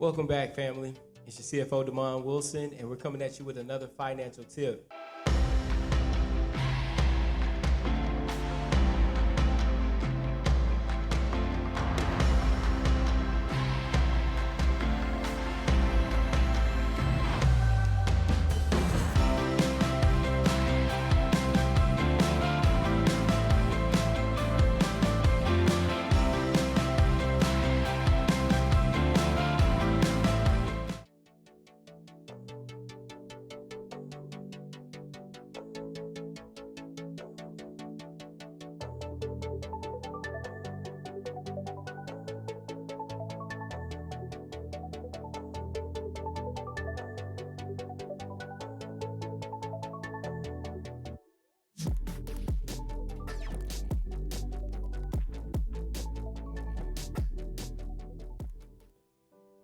Welcome back, family. It's your CFO, Damon Wilson, and we're coming at you with another financial tip.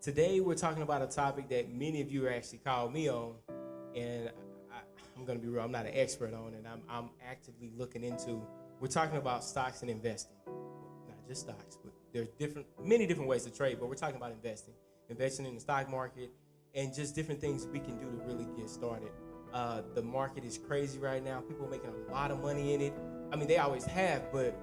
Today, we're talking about a topic that many of you actually called me on, and I'm going to be real, I'm not an expert on it. I'm actively looking into. We're talking about stocks and investing. Not just stocks, but there's many different ways to trade, but we're talking about investing in the stock market, and just different things we can do to really get started. The market is crazy right now. People are making a lot of money in it. I mean, they always have, but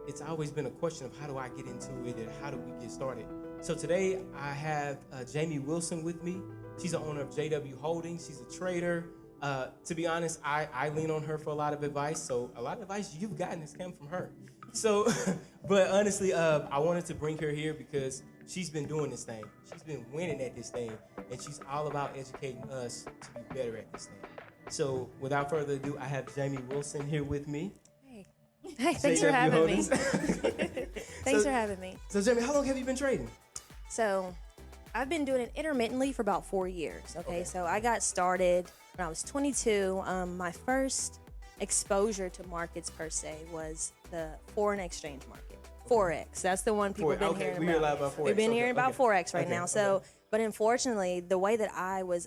it's always been a question of how do I get into it and how do we get started? So today I have Jamie Wilson with me. She's the owner of JW Holdings. She's a trader. To be honest, I lean on her for a lot of advice. So a lot of advice you've gotten has come from her. So, but honestly, I wanted to bring her here because she's been doing this thing. She's been winning at this thing, and she's all about educating us to be better at this thing. So without further ado, I have Jamie Wilson here with me. Hey, thanks for having me. Thanks for having me. So Jamie, how long have you been trading? So I've been doing it intermittently for about 4 years. Okay, so I got started when I was 22. My first exposure to markets per se was the foreign exchange market. Forex. That's the one people have been hearing about. We hear a lot about Forex. We've been hearing about Forex right now. So, but unfortunately, the way I was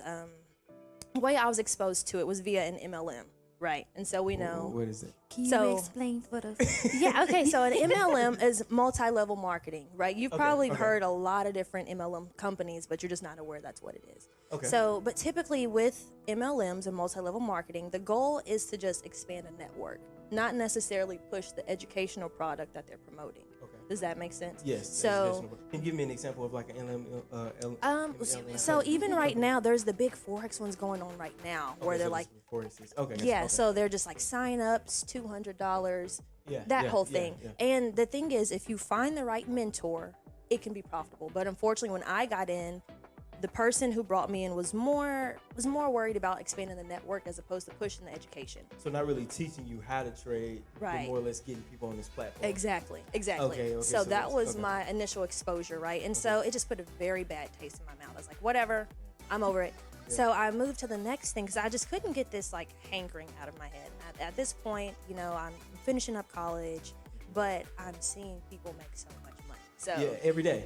exposed to it was via an MLM. Right, and so we know. What is it? Can you explain for us? Yeah, okay, so an MLM is multi-level marketing, right? You've probably heard a lot of different MLM companies, but you're just not aware that's what it is. Okay. So, but typically with MLMs and multi-level marketing, the goal is to just expand a network, not necessarily push the educational product that they're promoting. Okay. Does that make sense? Yes. So, can you give me an example of like an MLM? So even right now, there's the big Forex ones going on right now, where they're like, so they're just like sign ups, $200, that whole thing. Yeah. And the thing is, if you find the right mentor, it can be profitable. But unfortunately, when I got in, the person who brought me in was more worried about expanding the network as opposed to pushing the education. So not really teaching you how to trade, right? But more or less getting people on this platform. Exactly. Okay, so that was my initial exposure, right? And so it just put a very bad taste in my mouth. I was like, whatever, I'm over it. Yeah. So I moved to the next thing because I just couldn't get this like hankering out of my head. At this point, you know, I'm finishing up college, but I'm seeing people make so much money. So every day.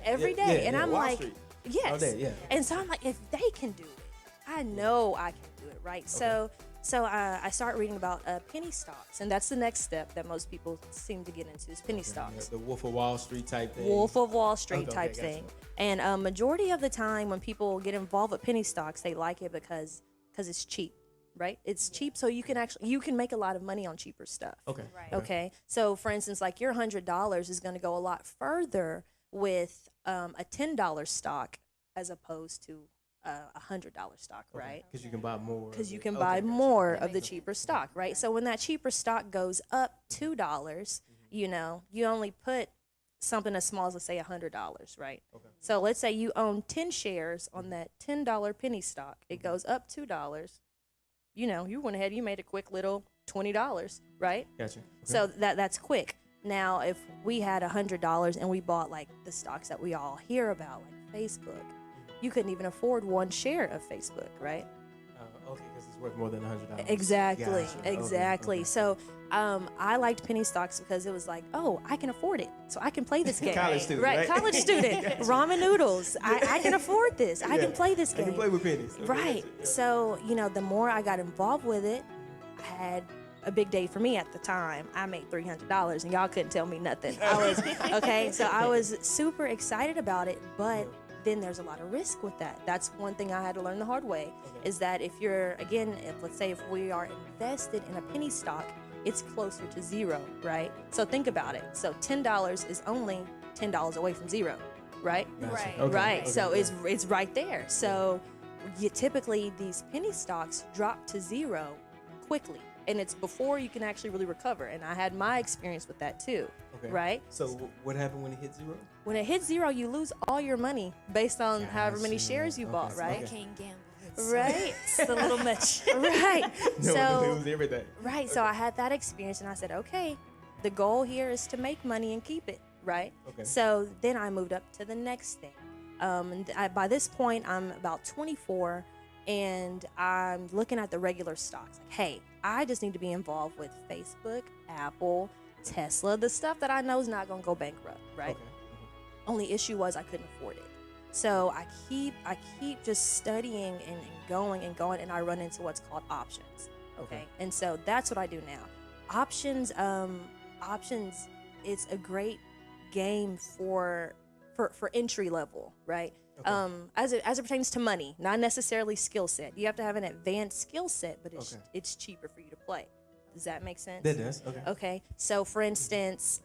And I'm Wall like, Street. yes. All day, And so I'm like, if they can do it, I know I can do it, right? Okay. So I start reading about penny stocks, and that's the next step that most people seem to get into is penny stocks. The Wolf of Wall Street type thing. Wolf of Wall Street type thing. And majority of the time when people get involved with penny stocks, they like it because it's cheap, right? It's cheap, so you can make a lot of money on cheaper stuff. Okay. Right. Okay. So for instance, like your $100 is going to go a lot further with a $10 stock as opposed to a $100 stock, right? Because you can buy more. Because you can buy more of the cheaper stock, right? So when that cheaper stock goes up $2, you know, you only put something as small as, let's say, $100, right? Okay. So let's say you own 10 shares on that $10 penny stock. It goes up $2. You know, you went ahead, you made a quick little $20, right? Gotcha. Okay. So that's quick. Now, if we had $100 and we bought like the stocks that we all hear about, like Facebook, you couldn't even afford one share of Facebook, right? Okay, because it's worth more than $100. Exactly, Gotcha. exactly. Okay. So I liked penny stocks because it was like, oh, I can afford it, so I can play this game. College student, right? College student, ramen noodles. I can afford this. I can play this game. I can play with pennies. Okay, right. So, you know, the more I got involved with it, I had a big day for me at the time. I made $300 and y'all couldn't tell me nothing. I was super excited about it, but then there's a lot of risk with that. That's one thing I had to learn the hard way, is that if you're, again, let's say if we are invested in a penny stock, it's closer to zero, right? So think about it. So $10 is only $10 away from zero, right? Right. Okay. Right. Okay. So it's right there. So typically these penny stocks drop to zero quickly, and it's before you can actually really recover. And I had my experience with that too. Okay. Right? So what happened when it hit zero? When it hits zero, you lose all your money based on however many shares you bought, right? I can't gamble. Right. It's a little much. Right. No, So lose everything. right. So I had that experience, and I said, okay, the goal here is to make money and keep it, right? Okay. So then I moved up to the next thing. By this point, I'm about 24, and I'm looking at the regular stocks. Like, hey, I just need to be involved with Facebook, Apple, Tesla, the stuff that I know is not going to go bankrupt, right? Okay. Only issue was I couldn't afford it. So I keep just studying and going, and I run into what's called options. Okay. And so that's what I do now. Options, it's a great game for entry level, right? Okay. As it pertains to money, not necessarily skill set. You have to have an advanced skill set, but it's cheaper for you to play. Does that make sense? That does. Okay. Okay. So for instance,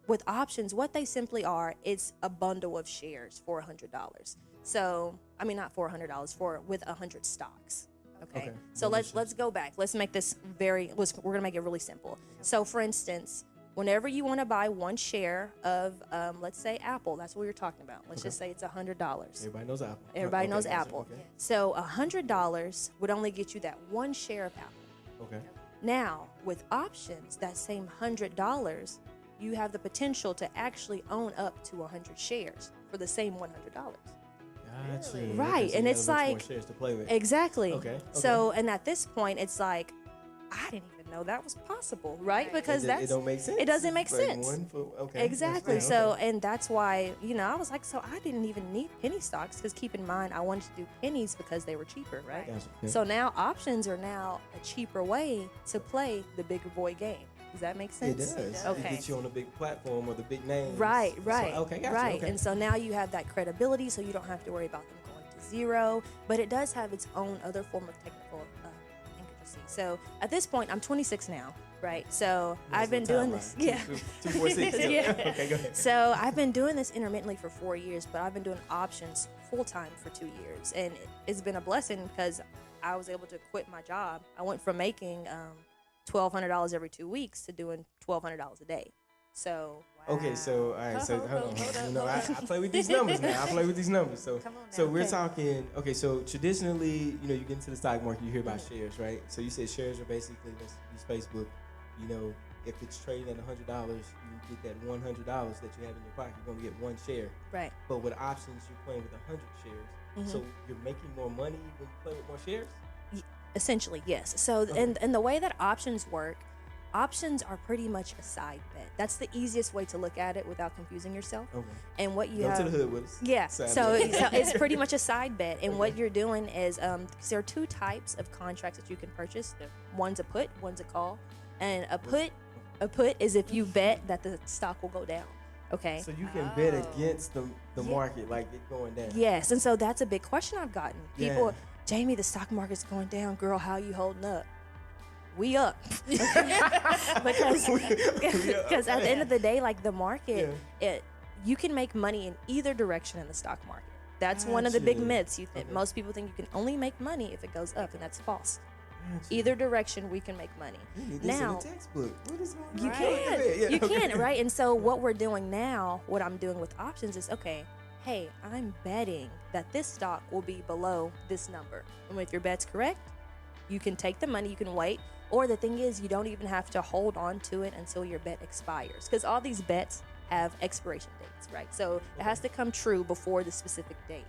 with options, what they simply are, it's a bundle of shares for $100. So I mean, not for $100, with 100 stocks. Okay. So let's go back. Let's make this we're gonna make it really simple. So for instance, whenever you want to buy one share of, let's say Apple, that's what we were talking about. Let's just say it's $100. Everybody knows Apple. Everybody knows gotcha. Apple. Okay. So $100 would only get you that one share of Apple. Okay. Now, with options, that same $100, you have the potential to actually own up to 100 shares for the same $100. Gotcha. Right, Okay, so and you it's got a bunch like more shares to play with. Exactly. Okay. So, and at this point, it's like I didn't even know that was possible, right? Because it don't make sense. It doesn't make It's like sense. okay. Exactly. That's fine. So, Okay. and that's why, I was like, so I didn't even need penny stocks, because keep in mind, I wanted to do pennies because they were cheaper, right? Gotcha. Yeah. So now options are now a cheaper way to play the bigger boy game. Does that make sense? It does. Okay. It gets you on the big platform or the big names. Right. So, okay. Gotcha. Right. Okay. And so now you have that credibility, so you don't have to worry about them going to zero. But it does have its own other form of technical intricacy. So at this point, I'm 26 now, right? So I've been doing this. Yeah. 246. Yeah. Okay, go ahead. So I've been doing this intermittently for 4 years, but I've been doing options full time for 2 years, and it's been a blessing because I was able to quit my job. I went from making $1,200 every 2 weeks to doing $1,200 a day. So Okay, so all right, so hold on. I play with these numbers now. I play with these numbers. So we're talking. Okay, so traditionally, you get into the stock market, you hear about shares, right? So you said shares are basically, let's use Facebook. If it's trading at $100, you get that $100 that you have in your pocket. You're gonna get one share. right. But with options, you're playing with 100 shares. So you're making more money when you play with more shares. Essentially, yes. So, and the way that options work, options are pretty much a side bet. That's the easiest way to look at it without confusing yourself. Okay. And what you Go have, to the hood with us. yeah. Side So bet. it's pretty much a side bet. And what you're doing is, 'cause there are two types of contracts that you can purchase. One's a put, one's a call. And a put is if you bet that the stock will go down. Okay. So you can bet against the market, like it going down. Yes, and so that's a big question I've gotten. People, Yeah. Jamie, the stock market's going down. Girl, how you holding up? We up. Because at the end of the day, like the market, you can make money in either direction in the stock market. That's one of the big Gotcha. myths. Most people think you can only make money if it goes up, and that's false. Either direction, we can make money. You need this in Now, the textbook. What is going you on? can, Yeah, you okay. can, right? And so what we're doing now, what I'm doing with options is, okay, hey, I'm betting that this stock will be below this number. And if your bet's correct, you can take the money, you can wait. Or the thing is, you don't even have to hold on to it until your bet expires. Because all these bets have expiration dates, right? So it has to come true before the specific date,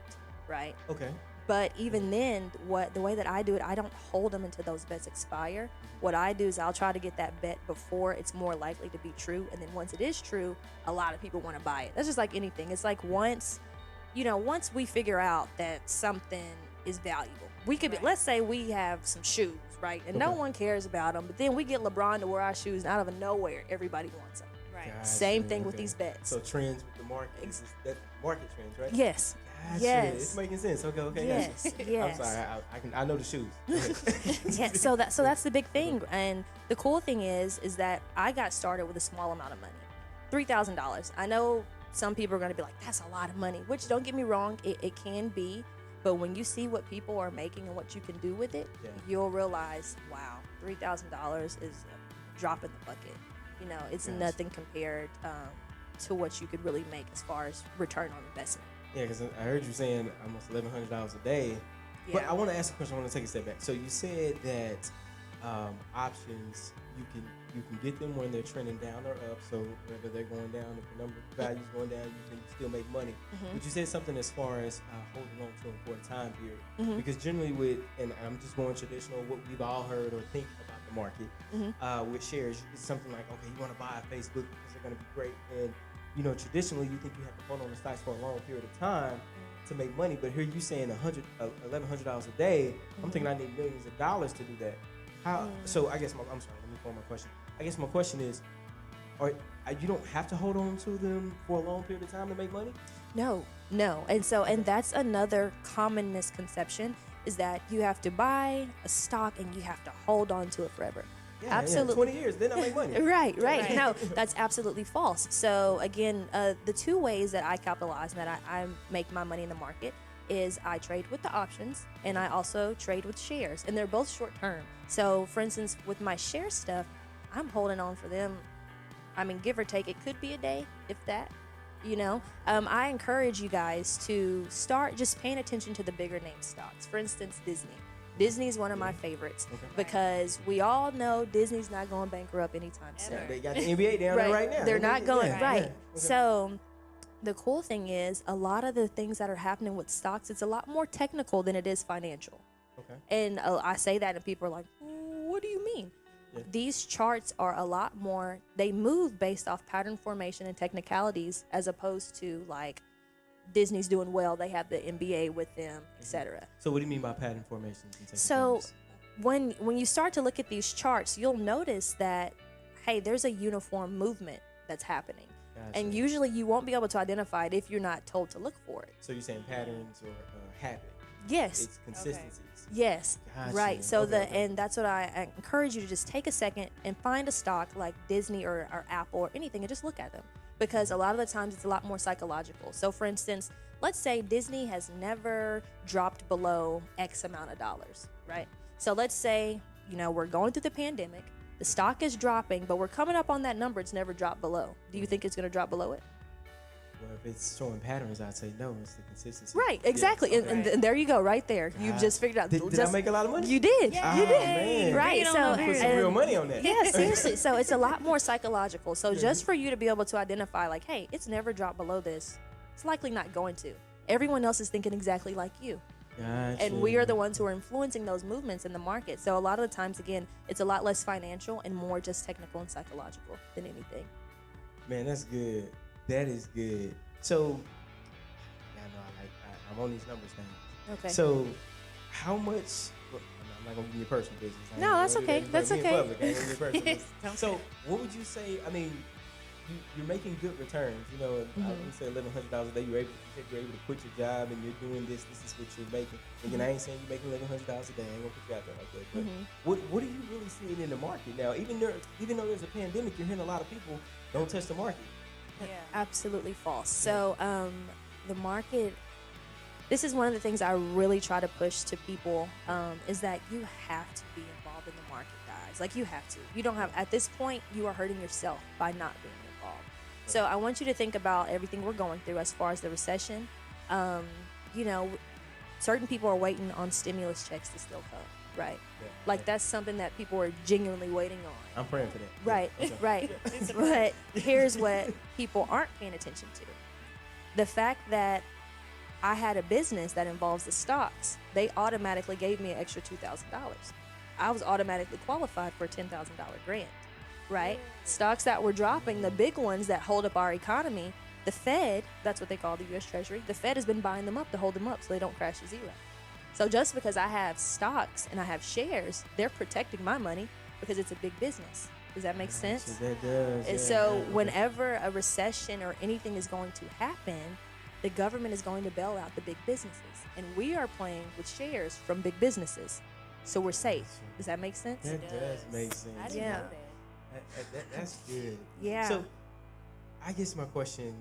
right? Okay. But even then, the way that I do it, I don't hold them until those bets expire. What I do is I'll try to get that bet before it's more likely to be true. And then once it is true, a lot of people want to buy it. That's just like anything. It's like once we figure out that something is valuable, we could be, let's say we have some shoes, right? And no one cares about them. But then we get LeBron to wear our shoes, and out of nowhere, everybody wants them. Right. Gotcha. Same thing with these bets. So trends with the market. That market trends, right? Yes. Gotcha. Yes. It's making sense. Okay. Yes. Gotcha. Yes. I'm sorry. I know the shoes. Yeah. So that's the big thing. And the cool thing is that I got started with a small amount of money, $3,000. I know some people are going to be like, that's a lot of money. Which, don't get me wrong, it can be. But when you see what people are making and what you can do with it, you'll realize, wow, $3,000 is a drop in the bucket. You know, it's nothing compared to what you could really make as far as return on investment. Yeah, because I heard you saying almost $1,100 a day. Yeah. But I want to ask a question. I want to take a step back. So you said that options, you can get them when they're trending down or up. So whether they're going down, if the number of values going down, you can still make money. But you said something as far as holding on to them for a time period. Because generally and I'm just going traditional, what we've all heard or think about the market with shares, it's something like, okay, you want to buy a Facebook because they're going to be great. And, you know, traditionally you think you have to hold on to stocks for a long period of time to make money. But here you saying $1,100 a day, I'm thinking I need millions of dollars to do that. How? So I guess I'm sorry. Let me form my question. I guess my question is, you don't have to hold on to them for a long period of time to make money? No. And that's another common misconception, is that you have to buy a stock and you have to hold on to it forever. Yeah, absolutely. 20 years, then I make money. Right. No, that's absolutely false. So again, the two ways that I capitalize and that I make my money in the market is I trade with the options and I also trade with shares, and they're both short term. So for instance, with my share stuff, I'm holding on for them. I mean, give or take, it could be a day, if that, you know. I encourage you guys to start just paying attention to the bigger name stocks. For instance, Disney. Disney is one of my favorites because we all know Disney's not going bankrupt anytime soon. They got the NBA down there right now. They're not going, So the cool thing is, a lot of the things that are happening with stocks, it's a lot more technical than it is financial. And I say that and people are like, what do you mean? These charts are a lot more, they move based off pattern formation and technicalities, as opposed to like Disney's doing well, they have the NBA with them, etc. So what do you mean by pattern formations and technicalities? So when you start to look at these charts, you'll notice that, hey, there's a uniform movement that's happening. Gotcha. And usually you won't be able to identify it if you're not told to look for it. So you're saying patterns or habit? Yes. It's consistencies. Yes. Gotcha. Right. So and that's what I encourage you to just take a second and find a stock like Disney or Apple or anything and just look at them, because a lot of the times it's a lot more psychological. So for instance, let's say Disney has never dropped below X amount of dollars, right? So let's say, you know, we're going through the pandemic, the stock is dropping, but we're coming up on that number, it's never dropped below. Do you think it's going to drop below it? Well, if it's showing patterns, I'd say no. It's the consistency. Right, exactly. Yeah. And there you go, right there. You've just figured out. Did I make a lot of money? You did. Yeah. You did. Man. Right. So put some real money on that. Yeah, seriously. So it's a lot more psychological. So just for you to be able to identify, like, hey, it's never dropped below this, it's likely not going to. Everyone else is thinking exactly like you. Gotcha. And we are the ones who are influencing those movements in the market. So a lot of the times, again, it's a lot less financial and more just technical and psychological than anything. Man, that's good. That is good. So, I'm on these numbers now. Okay. So, how much? I'm not gonna give you your personal business. No, that's okay. That's okay. So, what would you say? I mean, you're making good returns. You know, I would say $1,100 a day. You're able to quit your job and you're doing this. This is what you're making. Again, I ain't saying you're making $1,100 a day. I ain't gonna put you out there like that. But what are you really seeing in the market now? Even though there's a pandemic, you're hearing a lot of people don't touch the market. Yeah. Absolutely false. So the market, this is one of the things I really try to push to people, is that you have to be involved in the market, guys. Like, you have to. You don't have, at this point, you are hurting yourself by not being involved. So I want you to think about everything we're going through as far as the recession. You know, certain people are waiting on stimulus checks to still come. Right. Yeah. Like, that's something that people are genuinely waiting on. I'm praying for that. Right. Yeah. Okay. Right. But here's what people aren't paying attention to. The fact that I had a business that involves the stocks, they automatically gave me an extra $2,000. I was automatically qualified for a $10,000 grant. Right. Stocks that were dropping, the big ones that hold up our economy, the Fed, that's what they call the U.S. Treasury, the Fed has been buying them up to hold them up so they don't crash to zero. So just because I have stocks and I have shares, they're protecting my money because it's a big business. Does that make sense? That does. And so whenever a recession or anything is going to happen, the government is going to bail out the big businesses. And we are playing with shares from big businesses. So we're safe. Does that make sense? That does make sense. I didn't know that. That's good. Yeah. So I guess I have a question.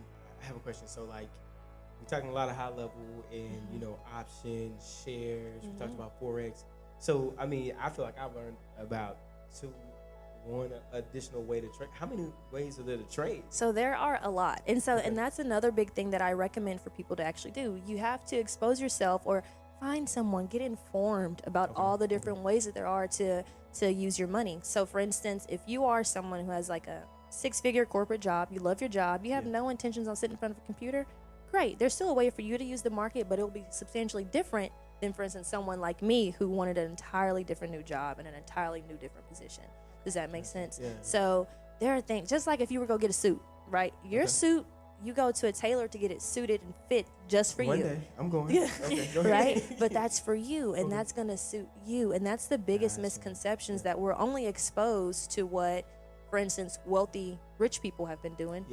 So like, we're talking a lot of high level and, options, shares. We talked about Forex. So, I mean, I feel like I've learned about one additional way to trade. How many ways are there to trade? So there are a lot. And and that's another big thing that I recommend for people to actually do. You have to expose yourself or find someone, get informed about all the different ways that there are to use your money. So for instance, if you are someone who has like a 6-figure corporate job, you love your job, you have no intentions on sitting in front of a computer, great. There's still a way for you to use the market, but it will be substantially different than, for instance, someone like me who wanted an entirely different new job and an entirely new different position. Does that make sense? Yeah. So there are things, just like if you were to go get a suit, right? Your suit, you go to a tailor to get it suited and fit just for One you. day, I'm going. Yeah. Okay, go ahead. Right? But that's for you, and that's going to suit you. And that's the biggest misconceptions that we're only exposed to what, for instance, wealthy, rich people have been doing.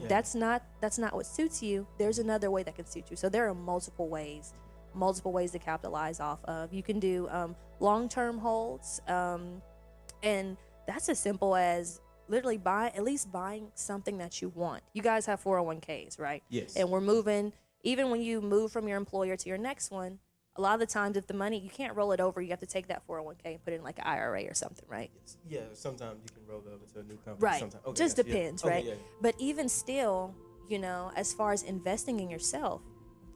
That's not what suits you. There's another way that can suit you. So there are multiple ways to capitalize off of. You can do long-term holds, and that's as simple as literally buying something that you want. You guys have 401ks, right? Yes. And we're moving, even when you move from your employer to your next one, a lot of the times if the money, you can't roll it over, you have to take that 401k and put it in like an IRA or something, right? Yeah, sometimes you can roll it over to a new company. Right. Sometimes. Okay, just depends, right? Okay, yeah. But even still, as far as investing in yourself,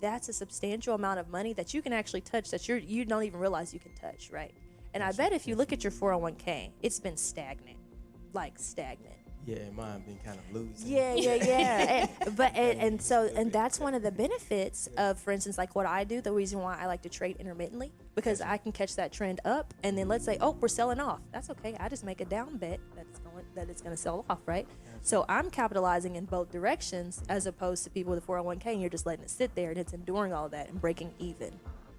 that's a substantial amount of money that you can actually touch that you don't even realize you can touch, right? And I bet if you look at your 401k, it's been stagnant. Yeah, mine been kind of losing. Yeah. and that's one of the benefits of, for instance, like what I do. The reason why I like to trade intermittently, because I can catch that trend up, and then let's say, we're selling off. That's okay. I just make a down bet that it's going to sell off, right? So I'm capitalizing in both directions, as opposed to people with a 401k, and you're just letting it sit there and it's enduring all that and breaking even.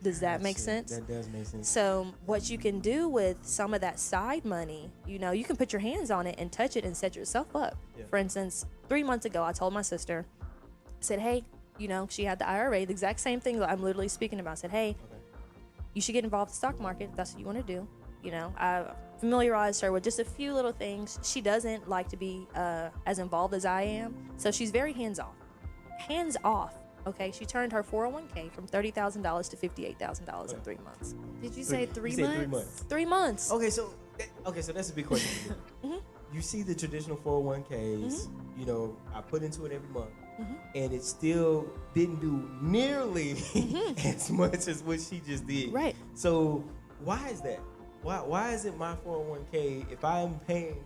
Does that make sense? That does make sense. So what you can do with some of that side money, you can put your hands on it and touch it and set yourself up. Yeah. For instance, 3 months ago, I told my sister, I said, hey, she had the IRA, the exact same thing that I'm literally speaking about. I said, hey, you should get involved in the stock market if that's what you want to do. I familiarized her with just a few little things. She doesn't like to be as involved as I am, so she's very hands-off. Hands-off. Okay, she turned her 401k from $30,000 to $58,000 in 3 months. Did you say 3 months? 3 months? 3 months. Okay, so that's a big question. You see the traditional 401ks, I put into it every month, and it still didn't do nearly as much as what she just did. Right. So why is that? Why is it my 401k, if I'm paying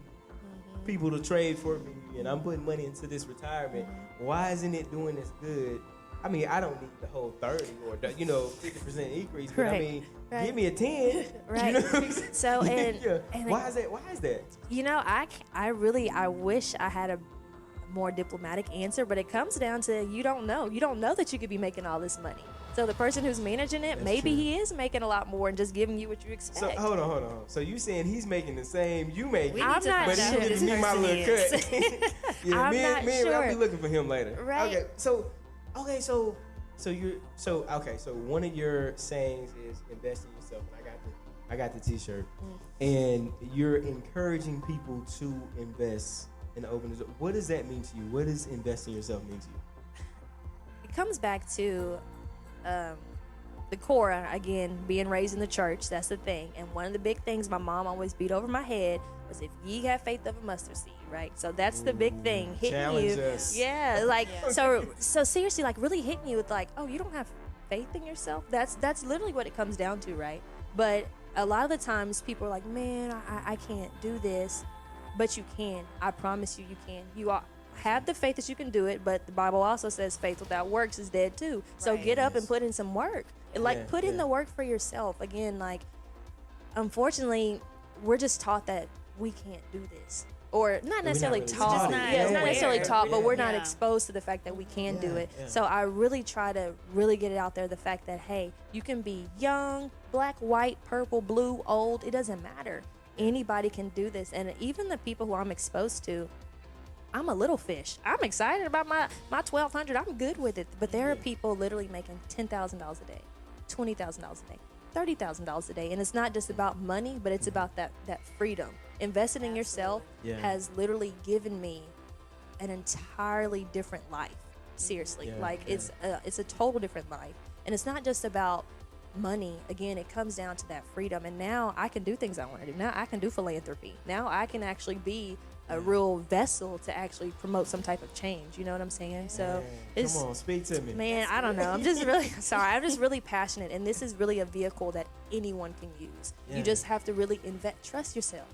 people to trade for me and I'm putting money into this retirement, why isn't it doing as good? I mean, I don't need the whole 30 or 50% increase, but I mean, give me a 10. Right. So and why is that? Why is that? I wish I had a more diplomatic answer, but it comes down to you don't know that you could be making all this money. So the person who's managing it, maybe he is making a lot more and just giving you what you expect. So hold on. So you saying he's making the same you make? I'm not but sure. But he's giving me my little cut. I'm not sure. I'll be looking for him later. Right. So one of your sayings is invest in yourself. And I got the T-shirt, and you're encouraging people to invest in the open door. What does that mean to you? What does invest in yourself mean to you? It comes back to the core, again, being raised in the church. That's the thing. And one of the big things my mom always beat over my head was, if ye have faith of a mustard seed, right? So that's the big thing, hitting challenge you. Us. Yeah, like so seriously, like really hitting you with like, oh, you don't have faith in yourself. That's literally what it comes down to, right? But a lot of the times people are like, man, I can't do this, but you can. I promise you can. You are. Have the faith that you can do it, but the Bible also says faith without works is dead too. So get up and put in some work. Put in the work for yourself. Again, unfortunately, we're just taught that we can't do this. Or not necessarily taught. It's not necessarily taught, but we're not exposed to the fact that we can do it. Yeah. So I really try to really get it out there, the fact that, hey, you can be young, black, white, purple, blue, old. It doesn't matter. Anybody can do this. And even the people who I'm exposed to, I'm a little fish. I'm excited about my $1,200. I'm good with it. But there are people literally making $10,000 a day, $20,000 a day, $30,000 a day, and it's not just about money, but it's about that freedom. Investing in yourself has literally given me an entirely different life. Seriously, it's a total different life, and it's not just about money. Again, it comes down to that freedom, and now I can do things I want to do. Now I can do philanthropy. Now I can actually be a real vessel to actually promote some type of change. You know what I'm saying? So come on, speak to me, man. I don't know. I'm just really sorry. I'm just really passionate, and this is really a vehicle that anyone can use. You just have to really trust yourself.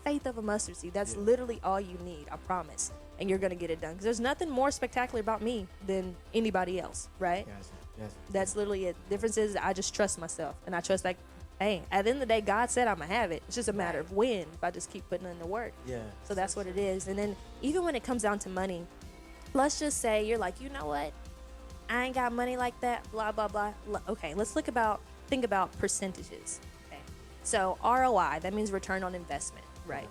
Faith of a mustard seed. That's literally all you need. I promise. And you're gonna get it done. Because there's nothing more spectacular about me than anybody else, right? Yes. That's literally it. The difference is I just trust myself, and I trust like, hey, at the end of the day, God said I'm gonna have it. It's just a matter of when, if I just keep putting in the work. Yeah. So that's what it is. And then even when it comes down to money, let's just say you're like, you know what? I ain't got money like that. Blah blah blah. Okay, let's think about percentages. Okay. So ROI, that means return on investment, right?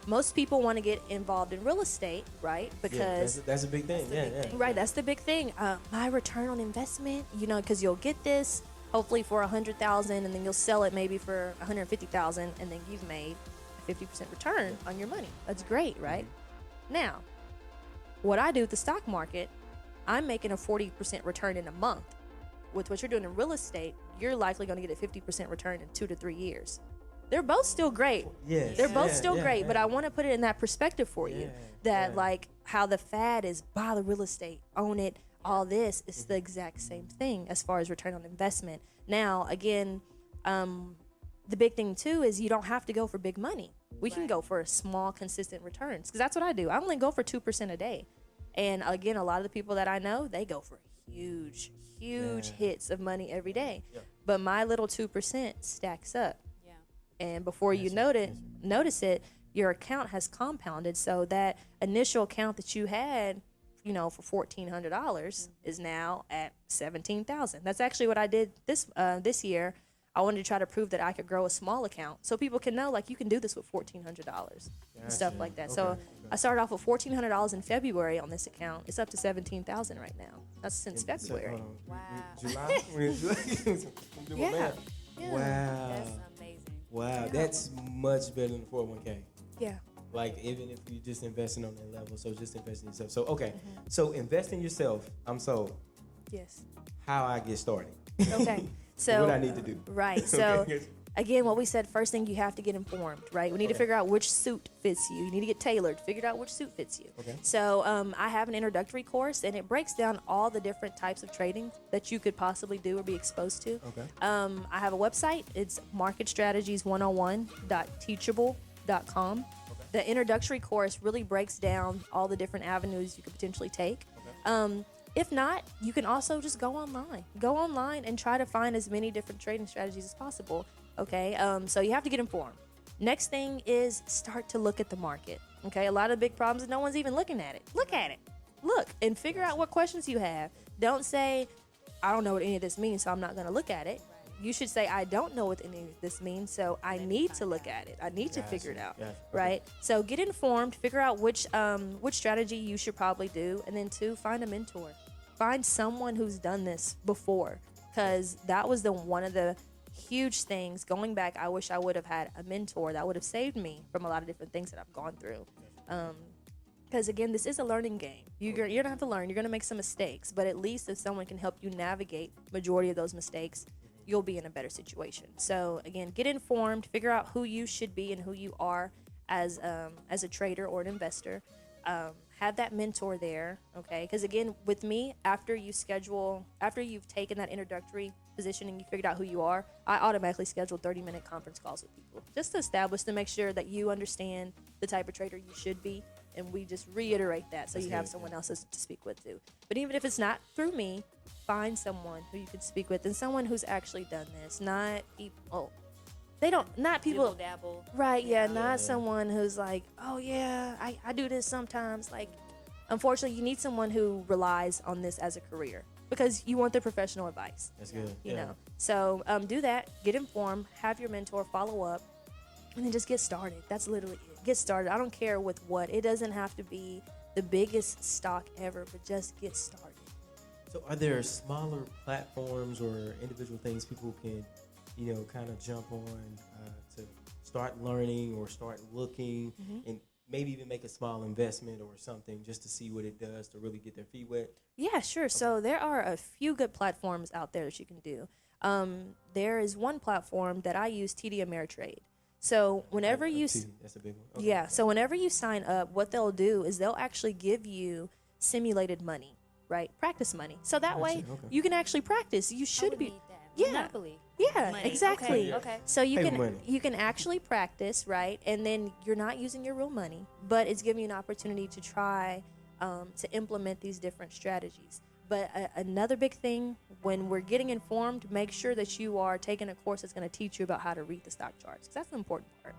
Most people want to get involved in real estate, right? Because that's a big thing. Right, that's the big thing. My return on investment, because you'll get this hopefully for $100,000, and then you'll sell it maybe for $150,000, and then you've made a 50% return on your money. That's great, right? Now, what I do with the stock market, I'm making a 40% return in a month. With what you're doing in real estate, you're likely going to get a 50% return in 2 to 3 years. They're both still great. Yes. They're both still great, but I want to put it in that perspective for you that like how the fad is buy the real estate, own it, all this is the exact same thing as far as return on investment. Now, again, the big thing too is you don't have to go for big money. We can go for small, consistent returns because that's what I do. I only go for 2% a day. And again, a lot of the people that I know, they go for huge hits of money every day. But my little 2% stacks up. And before you notice it, your account has compounded. So that initial account that you had, for $1,400 is now at $17,000. That's actually what I did this year. I wanted to try to prove that I could grow a small account so people can know, like, you can do this with $1,400 and stuff like that. So I started off with $1,400 in February on this account. It's up to $17,000 right now. That's since February. Wow. July? Yeah. Wow. That's amazing. Wow, that's much better than 401k. Yeah. Like, even if you're just investing on that level, so just invest in yourself. So, so invest in yourself. I'm sold. Yes. How I get started. Okay. So what I need to do. Right. So again, what we said, first thing, you have to get informed, right? We need to figure out which suit fits you. You need to get tailored, figure out which suit fits you. Okay. So I have an introductory course, and it breaks down all the different types of trading that you could possibly do or be exposed to. Okay. I have a website. It's marketstrategies101.teachable.com. Okay. The introductory course really breaks down all the different avenues you could potentially take. Okay. If not, you can also just go online. Go online and try to find as many different trading strategies as possible. Okay, so you have to get informed. Next thing is start to look at the market. Okay, a lot of big problems is no one's even looking at it. Look at it. Look and figure out what questions you have. Don't say, I don't know what any of this means, so I'm not going to look at it. You should say, I don't know what any of this means, so I need to look at it. I need to figure it out, right? So get informed, figure out which strategy you should probably do, and then 2, find a mentor. Find someone who's done this before, because that was one of the huge things. Going back, I wish I would have had a mentor that would have saved me from a lot of different things that I've gone through. Because again, this is a learning game. You're gonna have to learn. You're gonna make some mistakes, but at least if someone can help you navigate majority of those mistakes, you'll be in a better situation. So again, get informed, figure out who you should be and who you are as a trader or an investor. Have that mentor there, okay? Because again, with me, after you've taken that introductory position and you figured out who you are, I automatically schedule 30-minute conference calls with people just to establish, to make sure that you understand the type of trader you should be, and we just reiterate that so you have someone else to speak with too. But even if it's not through me, find someone who you can speak with, and someone who's actually done this, not people. Not people dabble. Right, not someone who's like, oh yeah, I do this sometimes. Like, unfortunately, you need someone who relies on this as a career because you want their professional advice. That's good. You know. So do that, get informed, have your mentor follow up, and then just get started. That's literally it. Get started. I don't care with what. It doesn't have to be the biggest stock ever, but just get started. So are there smaller platforms or individual things people can, kind of jump on to start learning or start looking and maybe even make a small investment or something just to see what it does to really get their feet wet? Yeah, sure. Okay. So there are a few good platforms out there that you can do. There is one platform that I use, TD Ameritrade. So whenever that's a big one. Okay. Yeah, so whenever you sign up, what they'll do is they'll actually give you simulated money, right? Practice money. So that way you can actually practice. You should be. Need that. Yeah. Monopoly. Yeah, Money. exactly. Okay. So you can actually practice, right? And then you're not using your real money, but it's giving you an opportunity to try to implement these different strategies. But another big thing, when we're getting informed, make sure that you are taking a course that's going to teach you about how to read the stock charts, because that's the important part.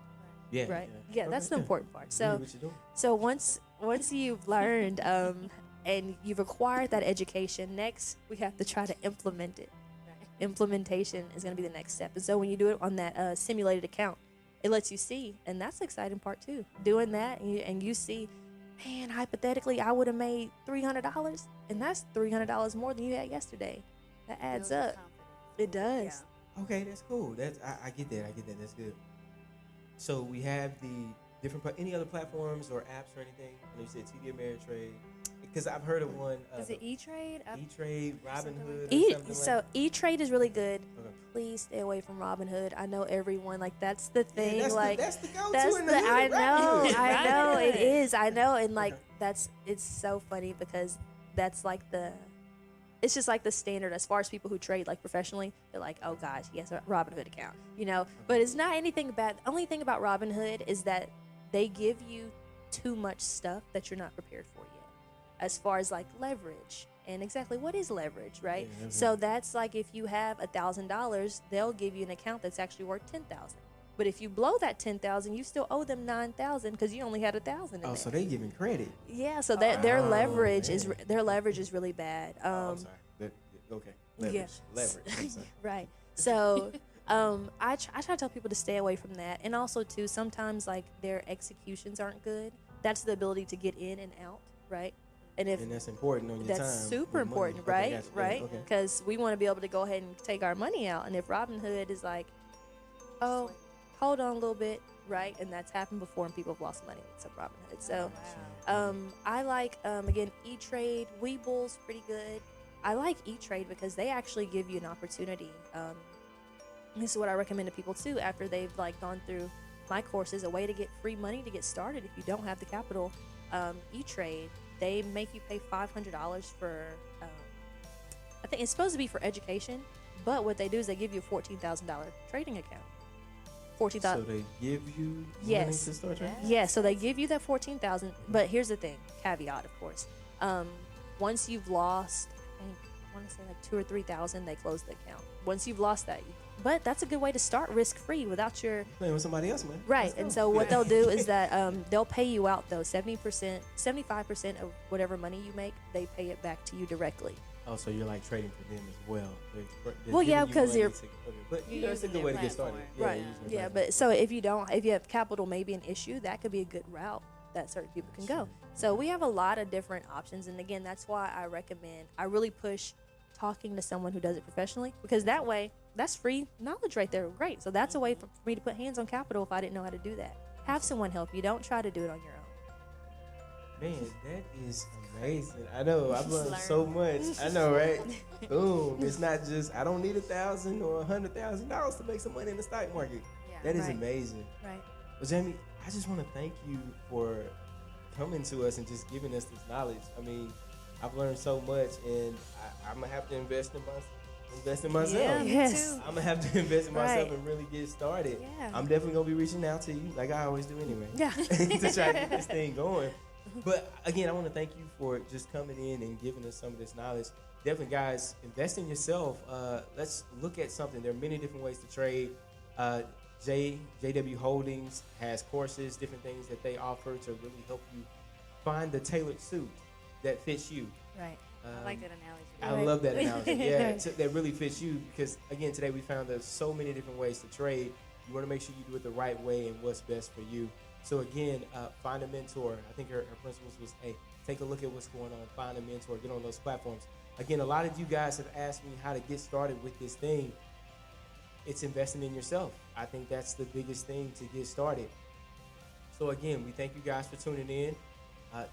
Yeah. Right. Yeah, Yeah, that's the important part. So what you're doing. so once you've learned and you've acquired that education, next we have to try to implement it. Implementation is going to be the next step. And so when you do it on that simulated account, it lets you see, and that's the exciting part too. Doing that, and you see, man, hypothetically, I would have made $300, and that's $300 more than you had yesterday. That adds up. It does. Yeah. Okay, that's cool. I get that. That's good. So we have the different any other platforms or apps or anything? I know you said TD Ameritrade. Because I've heard of one. Is it E-Trade? E-Trade, Robinhood, So E-Trade is really good. Okay. Please stay away from Robinhood. I know everyone, that's the thing. Yeah, that's the go-to in the hood. I know, Robinhood. it is. I know, and it's so funny because that's it's just like the standard as far as people who trade professionally. They're like, oh gosh, he has a Robinhood account, But it's not anything bad. The only thing about Robinhood is that they give you too much stuff that you're not prepared for yet. As far as leverage and exactly what is leverage, right? Yeah, so that's if you have $1,000, they'll give you an account that's actually worth $10,000. But if you blow that $10,000, you still owe them $9,000 because you only had $1,000. Oh, so they giving credit? Yeah. So their leverage is really bad. I'm sorry. Okay. Leverage. I'm sorry. Right. So I try to tell people to stay away from that, and also too sometimes their executions aren't good. That's the ability to get in and out, right? And that's important on your time. That's super important, right? Right? Because we want to be able to go ahead and take our money out. And if Robinhood is oh, hold on a little bit, right? And that's happened before, and people have lost money with some Robinhood. So I again, E-Trade, Weeble's pretty good. I like E-Trade because they actually give you an opportunity. This is what I recommend to people too after they've gone through my courses, a way to get free money to get started if you don't have the capital. E-Trade. They make you pay $500 for, I think it's supposed to be for education, but what they do is they give you a $14,000 trading account. $14,000. So they give you money to start trading? Yeah, so they give you that $14,000, but here's the thing, caveat, of course. Once you've lost, I want to say $2,000 or $3,000, they close the account. Once you've lost that, but that's a good way to start risk-free without your... Playing with somebody else, man. Right, and so what they'll do is that they'll pay you out, though, 70%, 75% of whatever money you make, they pay it back to you directly. Oh, so you're trading for them as well. Well, yeah, because you're... But it's a good way to get started. Right, yeah, but so if you have capital may be an issue, that could be a good route that certain people can go. So we have a lot of different options, and again, that's why I really push talking to someone who does it professionally, because that way, that's free knowledge right there. Great. So that's a way for me to put hands on capital if I didn't know how to do that. Have someone help you. Don't try to do it on your own. Man, that is amazing. I know. I've learned so much. I know, right? Boom. It's not just, I don't need $1,000 or $100,000 to make some money in the stock market. Yeah, that is amazing. Right. Well, Jamie, I just want to thank you for coming to us and just giving us this knowledge. I mean, I've learned so much, and I'm going to have to invest in myself. Yeah, yes. I'm going to have to invest in myself and really get started. Yeah. I'm definitely going to be reaching out to you like I always do anyway. Yeah. To try to get this thing going. But again, I want to thank you for just coming in and giving us some of this knowledge. Definitely, guys, invest in yourself. Let's look at something. There are many different ways to trade. JW Holdings has courses, different things that they offer to really help you find the tailored suit that fits you. Right. I like that analogy. I love that analogy. Yeah, that really fits you because, again, today we found there's so many different ways to trade. You want to make sure you do it the right way and what's best for you. So, again, find a mentor. I think her principles was, take a look at what's going on, find a mentor, get on those platforms. Again, a lot of you guys have asked me how to get started with this thing. It's investing in yourself. I think that's the biggest thing to get started. So again, we thank you guys for tuning in.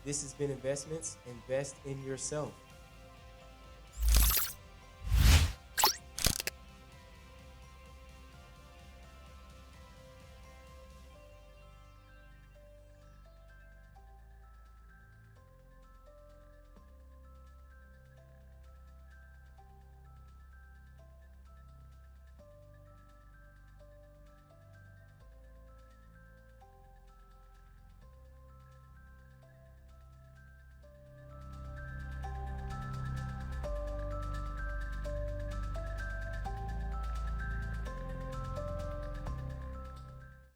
This has been Investments. Invest in yourself.